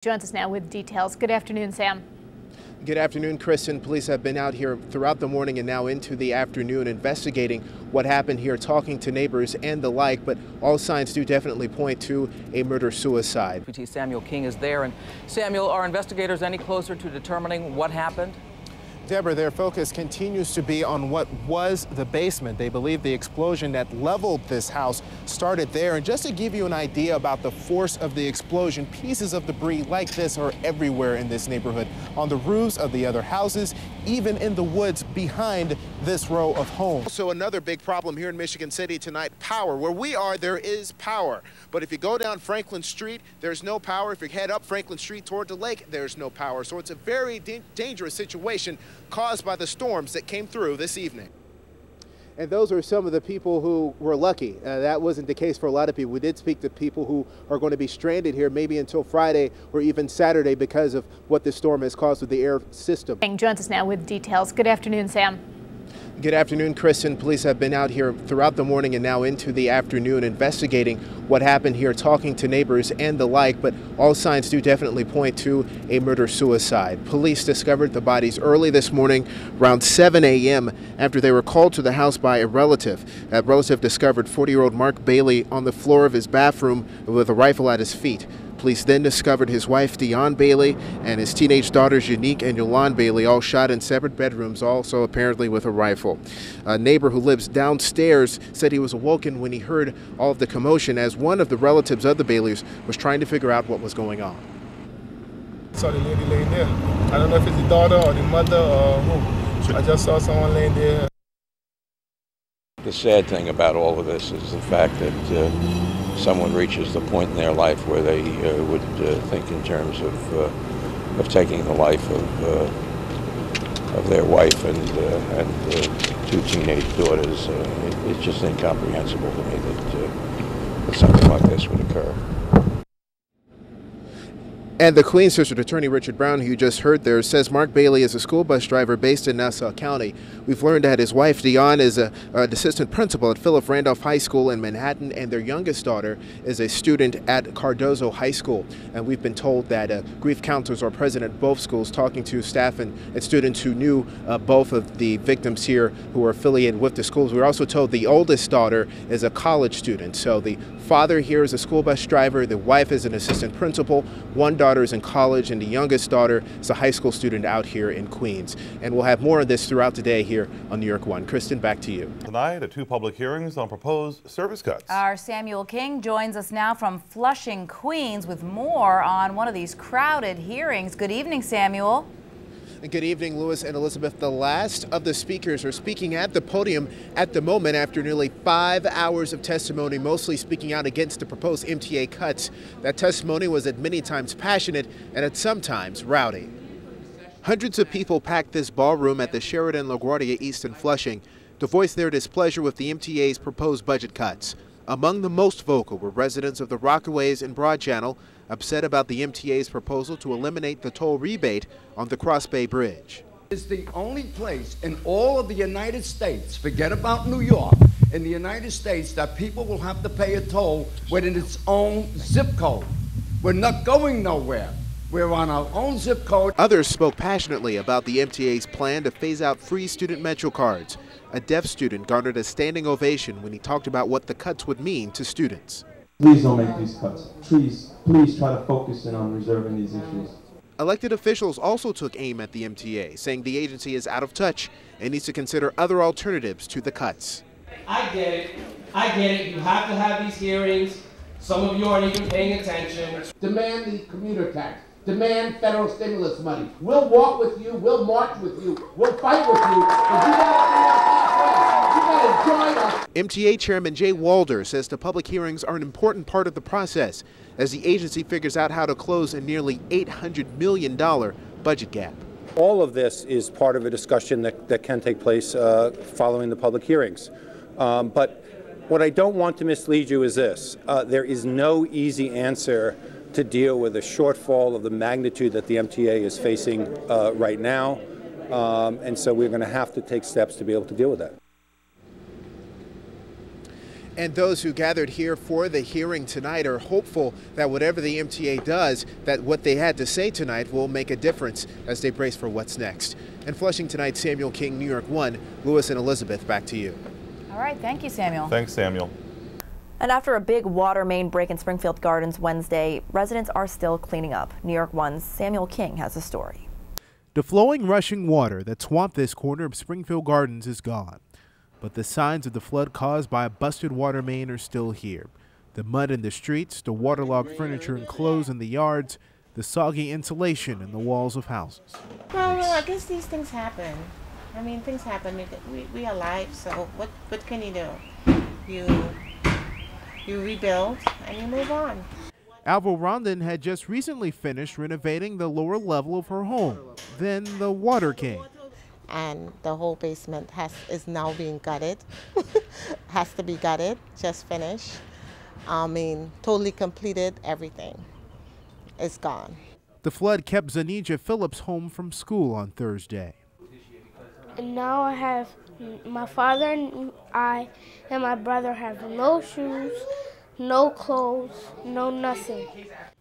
Joins us now with details. Good afternoon, Sam. Good afternoon, Kristen. Police have been out here throughout the morning and now into the afternoon investigating what happened here, talking to neighbors and the like, but all signs do definitely point to a murder-suicide. Deputy Samuel King is there. And Samuel, are investigators any closer to determining what happened? Deborah, their focus continues to be on what was the basement. They believe the explosion that leveled this house started there. And just to give you an idea about the force of the explosion, pieces of debris like this are everywhere in this neighborhood, on the roofs of the other houses, even in the woods behind this row of homes. So another big problem here in Michigan City tonight, power. Where we are, there is power. But if you go down Franklin Street, there's no power. If you head up Franklin Street toward the lake, there's no power. So it's a very dangerous situation caused by the storms that came through this evening. And those are some of the people who were lucky. That wasn't the case for a lot of people. We did speak to people who are going to be stranded here maybe until Friday or even Saturday because of what this storm has caused with the air system. Joins us now with details. Good afternoon, Sam. Good afternoon, Kristen. Police have been out here throughout the morning and now into the afternoon investigating what happened here, talking to neighbors and the like, but all signs do definitely point to a murder-suicide. Police discovered the bodies early this morning around 7 a.m. after they were called to the house by a relative. That relative discovered 40-year-old Mark Bailey on the floor of his bathroom with a rifle at his feet. Police then discovered his wife, Dionne Bailey, and his teenage daughters, Unique and Yolande Bailey, all shot in separate bedrooms, also apparently with a rifle. A neighbor who lives downstairs said he was awoken when he heard all of the commotion as one of the relatives of the Baileys was trying to figure out what was going on. Saw the lady laying there. I don't know if it's the daughter or the mother or who. I just saw someone laying there. The sad thing about all of this is the fact that someone reaches the point in their life where they would think in terms of taking the life of their wife and two teenage daughters. It's just incomprehensible to me that something like this would occur. And the Queens District Attorney Richard Brown, who you just heard there, says Mark Bailey is a school bus driver based in Nassau County. We've learned that his wife, Dionne, is an assistant principal at Philip Randolph High School in Manhattan, and their youngest daughter is a student at Cardozo High School. And we've been told that grief counselors are present at both schools, talking to staff and students who knew both of the victims here who are affiliated with the schools. We were also told the oldest daughter is a college student. So the father here is a school bus driver, the wife is an assistant principal, one daughter is in college, and the youngest daughter is a high school student out here in Queens. And we'll have more of this throughout the day here on New York One. Kristen, back to you. Tonight, 2 public hearings on proposed service cuts. Our Samuel King joins us now from Flushing, Queens, with more on one of these crowded hearings. Good evening, Samuel. Good evening, Louis and Elizabeth. The last of the speakers are speaking at the podium at the moment after nearly 5 hours of testimony, mostly speaking out against the proposed MTA cuts. That testimony was at many times passionate and at some times rowdy. Hundreds of people packed this ballroom at the Sheraton LaGuardia East in Flushing to voice their displeasure with the MTA's proposed budget cuts. Among the most vocal were residents of the Rockaways and Broad Channel, upset about the MTA's proposal to eliminate the toll rebate on the Cross Bay Bridge. It's the only place in all of the United States, forget about New York, in the United States that people will have to pay a toll within its own zip code. We're not going nowhere. We're on our own zip code. Others spoke passionately about the MTA's plan to phase out free student Metro cards. A deaf student garnered a standing ovation when he talked about what the cuts would mean to students. Please don't make these cuts. Please try to focus in on resolving these issues. Elected officials also took aim at the MTA, saying the agency is out of touch and needs to consider other alternatives to the cuts. I get it. You have to have these hearings. Some of you aren't even paying attention. Demand the commuter tax. Demand federal stimulus money. We'll walk with you. We'll march with you. We'll fight with you. But you gotta join us. MTA Chairman Jay Walder says the public hearings are an important part of the process as the agency figures out how to close a nearly $800 million budget gap. All of this is part of a discussion that can take place following the public hearings. But what I don't want to mislead you is this. There is no easy answer to deal with a shortfall of the magnitude that the MTA is facing right now. And so we're going to have to take steps to be able to deal with that. And those who gathered here for the hearing tonight are hopeful that whatever the MTA does, that what they had to say tonight will make a difference as they brace for what's next. In Flushing tonight, Samuel King, New York 1. Louis and Elizabeth, back to you. All right, thank you, Samuel. Thanks, Samuel. And after a big water main break in Springfield Gardens Wednesday, residents are still cleaning up. New York 1's Samuel King has a story. The flowing, rushing water that swamped this corner of Springfield Gardens is gone. But the signs of the flood caused by a busted water main are still here. The mud in the streets, the waterlogged furniture and clothes in the yards, the soggy insulation in the walls of houses. Well, I guess these things happen. I mean, things happen. We are alive, so what can you do? You rebuild and you move on. Alva Rondon had just recently finished renovating the lower level of her home. Then the water came. And the whole basement is now being gutted. Has to be gutted, just finished. I mean, totally completed, everything. It's gone. The flood kept Zanija Phillips home from school on Thursday. And now I have my father and I and my brother have no shoes, no clothes, no nothing.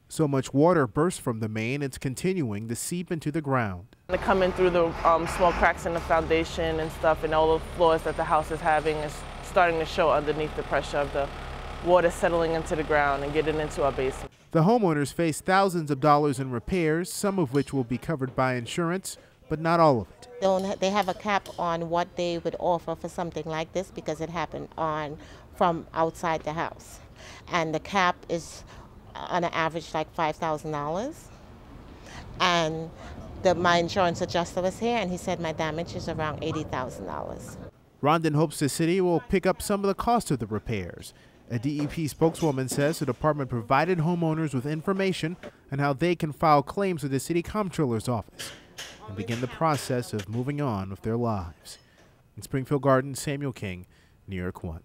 So much water burst from the main, it's continuing to seep into the ground. They're coming through the small cracks in the foundation and stuff, and all the floors that the house is having is starting to show underneath the pressure of the water settling into the ground and getting into our basement. The homeowners face thousands of dollars in repairs, some of which will be covered by insurance, but not all of it. They have a cap on what they would offer for something like this because it happened from outside the house. And the cap is on an average like $5,000. And my insurance adjuster was here and he said my damage is around $80,000. Rondon hopes the city will pick up some of the cost of the repairs. A DEP spokeswoman says the department provided homeowners with information on how they can file claims with the city comptroller's office and begin the process of moving on with their lives. In Springfield Gardens, Samuel King, New York 1.